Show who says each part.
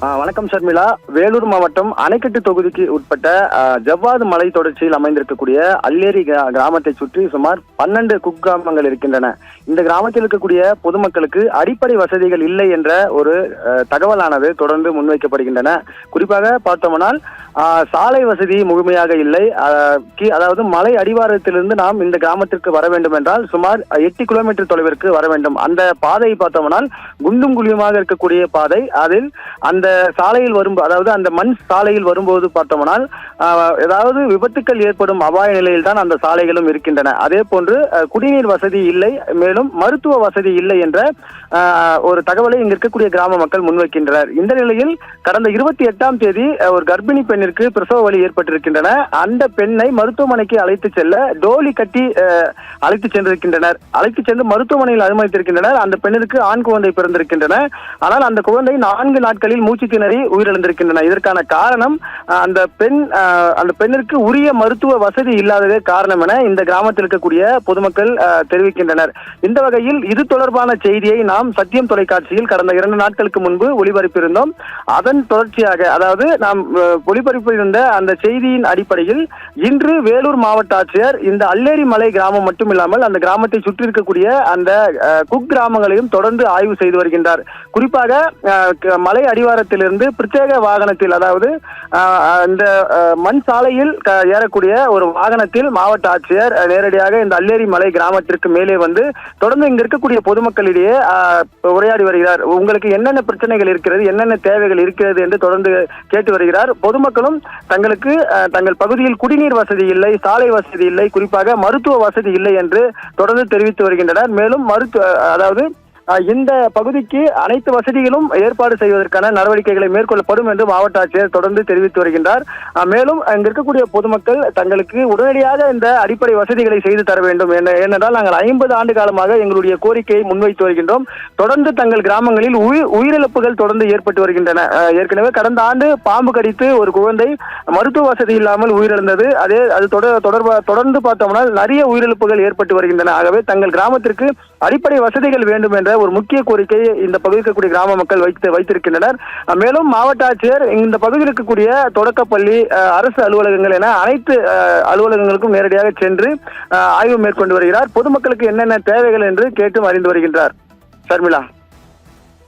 Speaker 1: வணக்கம் ஷர்மிளா. வேலூர் மாவட்டம் அணைக்கட்டு தொகுதிக்கு உட்பட்ட ஜவ்வாது மலை தொடர்ச்சியில் அமைந்திருக்கக்கூடிய அல்லேரி கிராமத்தை சுற்றி சுமார் 12 குக்கிராமங்கள் இருக்கின்றன. இந்த கிராமத்தில் இருக்கக்கூடிய பொதுமக்களுக்கு அடிப்படை வசதிகள் இல்லை என்ற ஒரு தகவலானது தொடர்ந்து முன்வைக்கப்படுகின்றன. குறிப்பாக பார்த்தோம்னால் சாலை வசதி முழுமையாக இல்லை. அதாவது மலை அடிவாரத்திலிருந்து நாம் இந்த கிராமத்திற்கு வர வேண்டும் என்றால் சுமார் 8 கிலோமீட்டர் தொலைவிற்கு வர வேண்டும். அந்த பாதை பார்த்தோம்னால் குண்டும் குழியுமாக இருக்கக்கூடிய பாதை. அதில் அந்த சாலையில் அதாவது அந்த மண் சாலையில் வரும்போது பார்த்தோம்னால் ஏதாவது விபத்துக்கள் ஏற்படும் அபாய நிலையில் தான் அந்த சாலைகளும் இருக்கின்றன. அதே போன்று குடிநீர் வசதி இல்லை, மேலும் மருத்துவ வசதி இல்லை என்ற ஒரு தகவலை இங்க இருக்கக்கூடிய கிராம மக்கள் முன்வைக்கின்றனர். இந்த நிலையில் கடந்த 28ஆம் தேதி ஒரு கர்ப்பிணி பெண்ணிற்கு பிரசவ வலி ஏற்பட்டிருக்கின்றன. அந்த பெண்ணை மருத்துவமனைக்கு அழைத்து செல்ல டோலி கட்டி அழைத்து சென்றிருக்கின்றனர். அழைத்து சென்று மருத்துவமனையில் அனுமதித்திருக்கின்றனர். அந்த பெண்ணிற்கு ஆண் குழந்தை பிறந்திருக்கின்றன. ஆனால் அந்த குழந்தை 4 நாட்களில் மூச்சு திணறி உயிரிழந்திருக்கின்றன. இதற்கான காரணம் அந்த பெண்ணிற்கு உரிய மருத்துவ வசதி இல்லாததே காரணம் என இந்த கிராமத்தில் இருக்கக்கூடிய பொதுமக்கள் தெரிவிக்கின்றனர். இந்த வகையில் இது தொடர்பான செய்தியை நாம் சத்தியம் தொலைக்காட்சியில் கடந்த 2 நாட்களுக்கு முன்பு ஒளிபரப்பியிருந்தோம். அதன் தொடர்ச்சியாக, அதாவது நாம் ஒளிபரப்பியிருந்த அந்த செய்தியின் அடிப்படையில் இன்று வேலூர் மாவட்ட ஆட்சியர் இந்த அல்லேரி மலை கிராமம் மட்டுமில்லாமல் அந்த கிராமத்தை சுற்றி இருக்கக்கூடிய அந்த குக் கிராமங்களையும் தொடர்ந்து ஆய்வு செய்து வருகின்றார். குறிப்பாக மலை அடிவாரத்திலிருந்து பிரத்யேக வாகனத்தில், அதாவது இந்த மண் சாலையில் ஏறக்கூடிய ஒரு வாகனத்தில் மாவட்ட ஆட்சியர் நேரடியாக இந்த அல்லேரி மலை கிராமத்திற்கு மேலே வந்து தொடர்ந்து இங்க இருக்கக்கூடிய பொதுமக்களிடையே உரையாடி வருகிறார். உங்களுக்கு என்னென்ன பிரச்சனைகள் இருக்கிறது, என்னென்ன தேவைகள் இருக்கிறது என்று தொடர்ந்து கேட்டு வருகிறார். பொதுமக்களும் தங்கள் பகுதியில் குடிநீர் வசதி இல்லை, சாலை வசதி இல்லை, குறிப்பாக மருத்துவ வசதி இல்லை என்று தொடர்ந்து தெரிவித்து வருகின்றனர். மேலும் அதாவது இந்த பகுதிக்கு அனைத்து வசதிகளும் ஏற்பாடு செய்வதற்கான நடவடிக்கைகளை மேற்கொள்ளப்படும் என்று மாவட்ட ஆட்சியர் தொடர்ந்து தெரிவித்து வருகின்றார். மேலும் அங்கு இருக்கக்கூடிய பொதுமக்கள் தங்களுக்கு உடனடியாக இந்த அடிப்படை வசதிகளை செய்து தர வேண்டும். ஏனென்றால் நாங்கள் 50 ஆண்டு காலமாக எங்களுடைய கோரிக்கையை முன்வைத்து வருகின்றோம். தொடர்ந்து தங்கள் கிராமங்களில் உயிரிழப்புகள் தொடர்ந்து ஏற்பட்டு வருகின்றன. ஏற்கனவே கடந்த ஆண்டு பாம்பு கடித்து ஒரு குழந்தை மருத்துவ வசதி இல்லாமல் உயிரிழந்தது. அது தொடர்ந்து பார்த்தோம்னா நிறைய உயிரிழப்புகள் ஏற்பட்டு வருகின்றன. ஆகவே தங்கள் கிராமத்திற்கு அடிப்படை வசதிகள் வேண்டும் என்ற ஒரு முக்கிய கோரிக்கையை இந்த பகுதியில் இருக்கக்கூடிய கிராம மக்கள் வைத்திருக்கின்றனர். மேலும் மாவட்ட ஆட்சியர் இந்த பகுதியில் இருக்கக்கூடிய தொடக்கப்பள்ளி, அரசு அலுவலகங்கள் என அனைத்து அலுவலகங்களுக்கும் நேரடியாக சென்று ஆய்வு மேற்கொண்டு வருகிறார். பொதுமக்களுக்கு என்னென்ன தேவைகள் என்று கேட்டும் அறிந்து வருகின்றார். ஷர்மிளா.